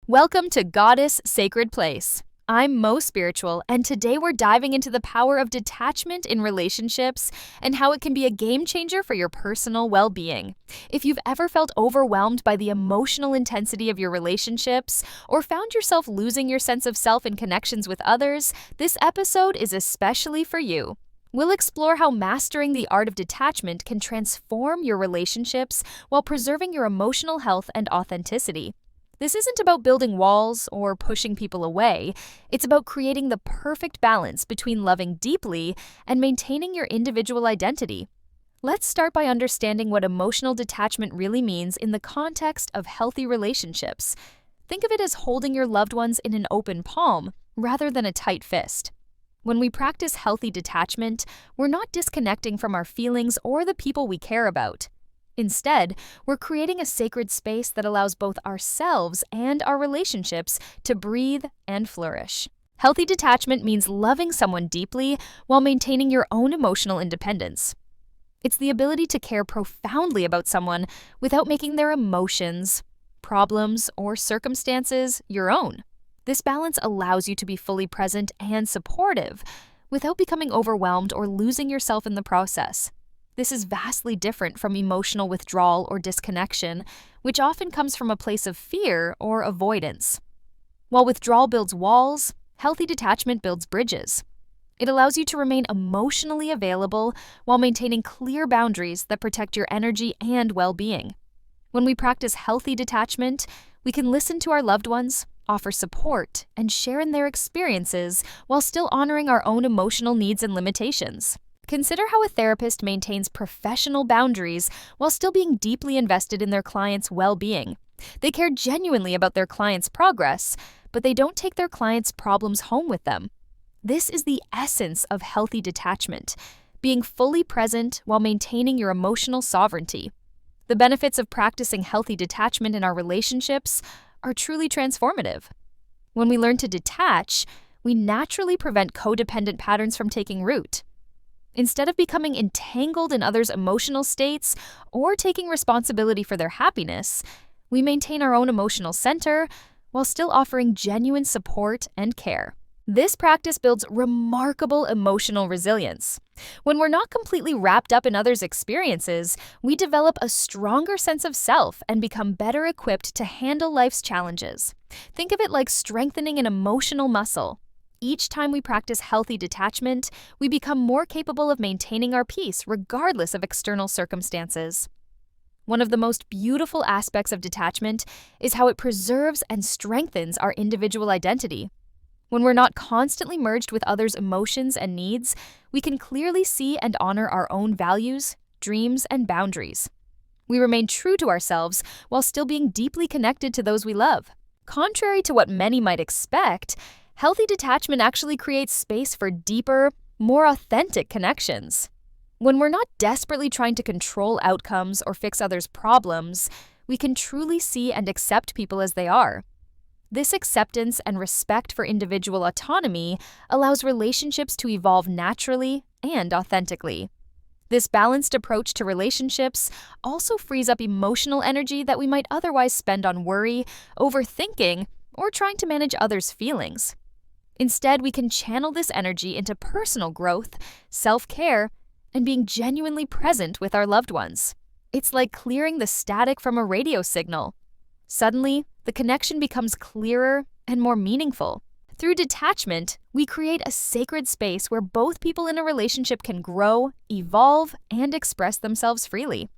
Welcome to Goddess Sacred Place. I'm Moe Spiritual, and today we're diving into the power of detachment in relationships and how it can be a game changer for your personal well-being. If you've ever felt overwhelmed by the emotional intensity of your relationships or found yourself losing your sense of self in connections with others, this episode is especially for you. We'll explore how mastering the art of detachment can transform your relationships while preserving your emotional health and authenticity. This isn't about building walls or pushing people away. It's about creating the perfect balance between loving deeply and maintaining your individual identity. Let's start by understanding what emotional detachment really means in the context of healthy relationships. Think of it as holding your loved ones in an open palm rather than a tight fist. When we practice healthy detachment, we're not disconnecting from our feelings or the people we care about. Instead, we're creating a sacred space that allows both ourselves and our relationships to breathe and flourish. Healthy detachment means loving someone deeply while maintaining your own emotional independence. It's the ability to care profoundly about someone without making their emotions, problems, or circumstances your own. This balance allows you to be fully present and supportive without becoming overwhelmed or losing yourself in the process. This is vastly different from emotional withdrawal or disconnection, which often comes from a place of fear or avoidance. While withdrawal builds walls, healthy detachment builds bridges. It allows you to remain emotionally available while maintaining clear boundaries that protect your energy and well-being. When we practice healthy detachment, we can listen to our loved ones, offer support, and share in their experiences while still honoring our own emotional needs and limitations. Consider how a therapist maintains professional boundaries while still being deeply invested in their client's well-being. They care genuinely about their client's progress, but they don't take their client's problems home with them. This is the essence of healthy detachment, being fully present while maintaining your emotional sovereignty. The benefits of practicing healthy detachment in our relationships are truly transformative. When we learn to detach, we naturally prevent codependent patterns from taking root. Instead of becoming entangled in others' emotional states or taking responsibility for their happiness, we maintain our own emotional center while still offering genuine support and care. This practice builds remarkable emotional resilience. When we're not completely wrapped up in others' experiences, we develop a stronger sense of self and become better equipped to handle life's challenges. Think of it like strengthening an emotional muscle. Each time we practice healthy detachment, we become more capable of maintaining our peace regardless of external circumstances. One of the most beautiful aspects of detachment is how it preserves and strengthens our individual identity. When we're not constantly merged with others' emotions and needs, we can clearly see and honor our own values, dreams, and boundaries. We remain true to ourselves while still being deeply connected to those we love. Contrary to what many might expect, healthy detachment actually creates space for deeper, more authentic connections. When we're not desperately trying to control outcomes or fix others' problems, we can truly see and accept people as they are. This acceptance and respect for individual autonomy allows relationships to evolve naturally and authentically. This balanced approach to relationships also frees up emotional energy that we might otherwise spend on worry, overthinking, or trying to manage others' feelings. Instead, we can channel this energy into personal growth, self-care, and being genuinely present with our loved ones. It's like clearing the static from a radio signal. Suddenly, the connection becomes clearer and more meaningful. Through detachment, we create a sacred space where both people in a relationship can grow, evolve, and express themselves freely.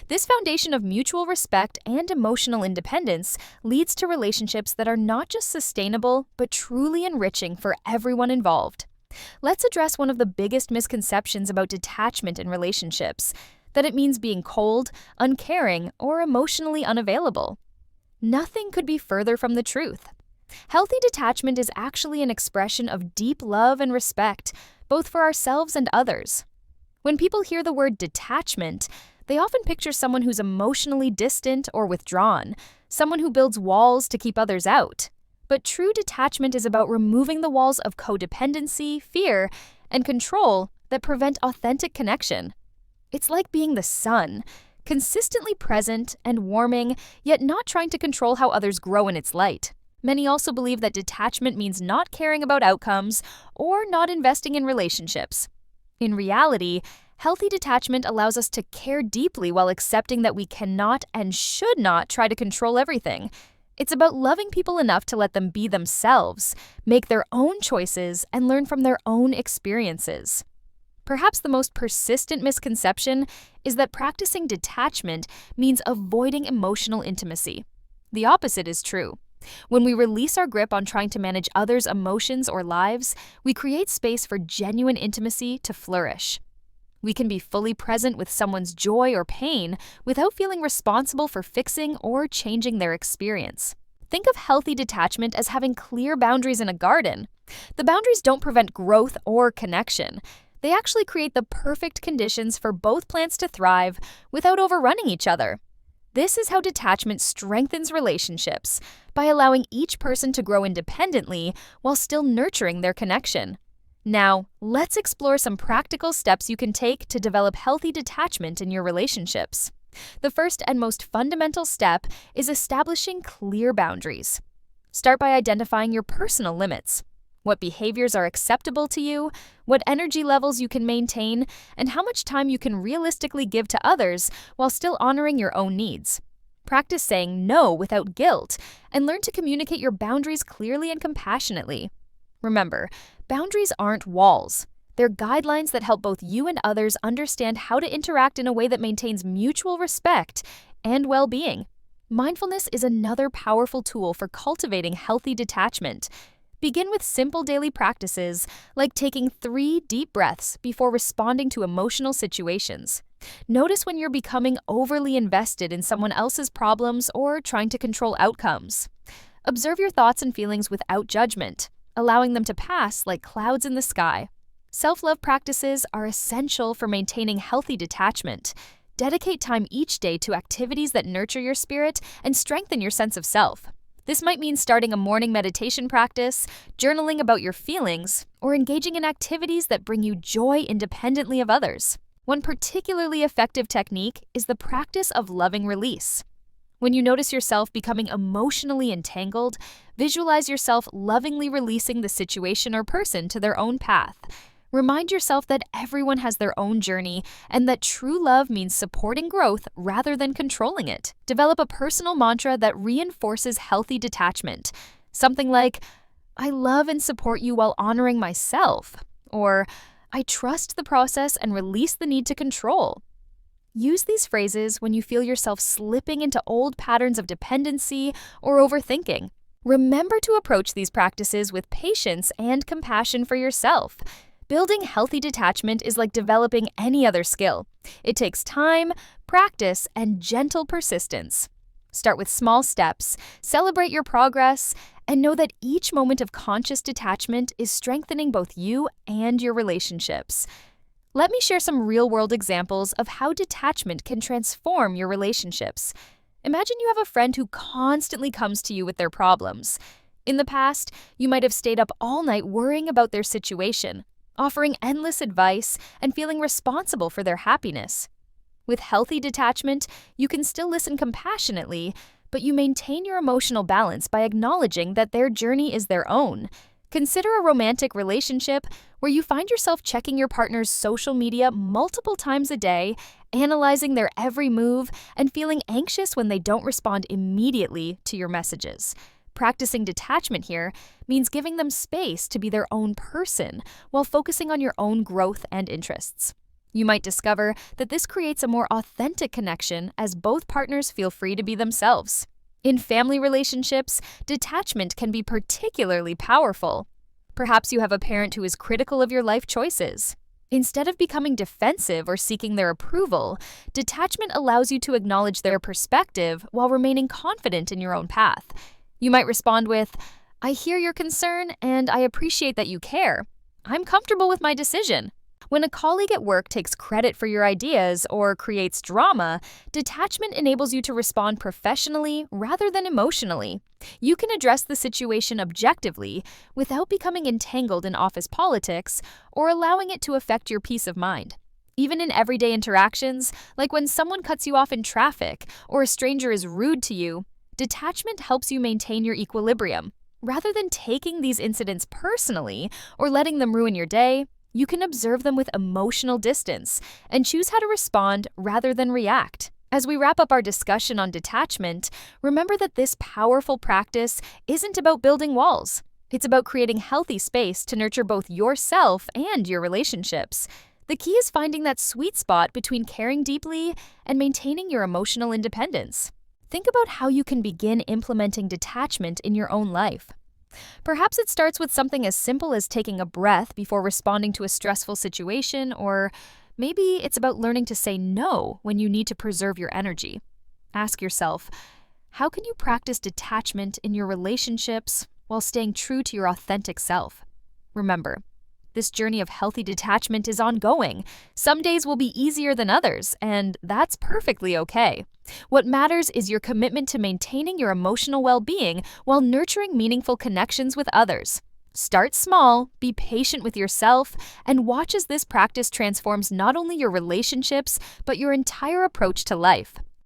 This foundation of mutual respect and emotional independence leads to relationships that are not just sustainable, but truly enriching for everyone involved. Let's address one of the biggest misconceptions about detachment in relationships, that it means being cold, uncaring, or emotionally unavailable. Nothing could be further from the truth. Healthy detachment is actually an expression of deep love and respect, both for ourselves and others. When people hear the word detachment, they often picture someone who's emotionally distant or withdrawn, someone who builds walls to keep others out. But true detachment is about removing the walls of codependency, fear, and control that prevent authentic connection. It's like being the sun, consistently present and warming, yet not trying to control how others grow in its light. Many also believe that detachment means not caring about outcomes or not investing in relationships. In reality, healthy detachment allows us to care deeply while accepting that we cannot and should not try to control everything. It's about loving people enough to let them be themselves, make their own choices, and learn from their own experiences. Perhaps the most persistent misconception is that practicing detachment means avoiding emotional intimacy. The opposite is true. When we release our grip on trying to manage others' emotions or lives, we create space for genuine intimacy to flourish. We can be fully present with someone's joy or pain without feeling responsible for fixing or changing their experience. Think of healthy detachment as having clear boundaries in a garden. The boundaries don't prevent growth or connection. They actually create the perfect conditions for both plants to thrive without overrunning each other. This is how detachment strengthens relationships, by allowing each person to grow independently while still nurturing their connection. Now, let's explore some practical steps you can take to develop healthy detachment in your relationships. The first and most fundamental step is establishing clear boundaries. Start by identifying your personal limits. What behaviors are acceptable to you, what energy levels you can maintain, and how much time you can realistically give to others while still honoring your own needs. Practice saying no without guilt, and learn to communicate your boundaries clearly and compassionately. Remember, boundaries aren't walls. They're guidelines that help both you and others understand how to interact in a way that maintains mutual respect and well-being. Mindfulness is another powerful tool for cultivating healthy detachment. Begin with simple daily practices, like taking 3 deep breaths before responding to emotional situations. Notice when you're becoming overly invested in someone else's problems or trying to control outcomes. Observe your thoughts and feelings without judgment, allowing them to pass like clouds in the sky. Self-love practices are essential for maintaining healthy detachment. Dedicate time each day to activities that nurture your spirit and strengthen your sense of self. This might mean starting a morning meditation practice, journaling about your feelings, or engaging in activities that bring you joy independently of others. One particularly effective technique is the practice of loving release. When you notice yourself becoming emotionally entangled, visualize yourself lovingly releasing the situation or person to their own path. Remind yourself that everyone has their own journey and that true love means supporting growth rather than controlling it. Develop a personal mantra that reinforces healthy detachment. Something like, "I love and support you while honoring myself," or "I trust the process and release the need to control." Use these phrases when you feel yourself slipping into old patterns of dependency or overthinking. Remember to approach these practices with patience and compassion for yourself. Building healthy detachment is like developing any other skill. It takes time, practice, and gentle persistence. Start with small steps, celebrate your progress, and know that each moment of conscious detachment is strengthening both you and your relationships. Let me share some real-world examples of how detachment can transform your relationships. Imagine you have a friend who constantly comes to you with their problems. In the past, you might have stayed up all night worrying about their situation, offering endless advice and feeling responsible for their happiness. With healthy detachment, you can still listen compassionately, but you maintain your emotional balance by acknowledging that their journey is their own. Consider a romantic relationship where you find yourself checking your partner's social media multiple times a day, analyzing their every move, and feeling anxious when they don't respond immediately to your messages. Practicing detachment here means giving them space to be their own person while focusing on your own growth and interests. You might discover that this creates a more authentic connection as both partners feel free to be themselves. In family relationships, detachment can be particularly powerful. Perhaps you have a parent who is critical of your life choices. Instead of becoming defensive or seeking their approval, detachment allows you to acknowledge their perspective while remaining confident in your own path. You might respond with, "I hear your concern and I appreciate that you care. I'm comfortable with my decision." When a colleague at work takes credit for your ideas or creates drama, detachment enables you to respond professionally rather than emotionally. You can address the situation objectively without becoming entangled in office politics or allowing it to affect your peace of mind. Even in everyday interactions, like when someone cuts you off in traffic or a stranger is rude to you, Detachment helps you maintain your equilibrium. Rather than taking these incidents personally or letting them ruin your day, you can observe them with emotional distance and choose how to respond rather than react. As we wrap up our discussion on detachment, remember that this powerful practice isn't about building walls. It's about creating healthy space to nurture both yourself and your relationships. The key is finding that sweet spot between caring deeply and maintaining your emotional independence. Think about how you can begin implementing detachment in your own life. Perhaps it starts with something as simple as taking a breath before responding to a stressful situation, or maybe it's about learning to say no when you need to preserve your energy. Ask yourself, how can you practice detachment in your relationships while staying true to your authentic self? Remember, this journey of healthy detachment is ongoing. Some days will be easier than others, and that's perfectly okay. What matters is your commitment to maintaining your emotional well-being while nurturing meaningful connections with others. Start small, be patient with yourself, and watch as this practice transforms not only your relationships, but your entire approach to life.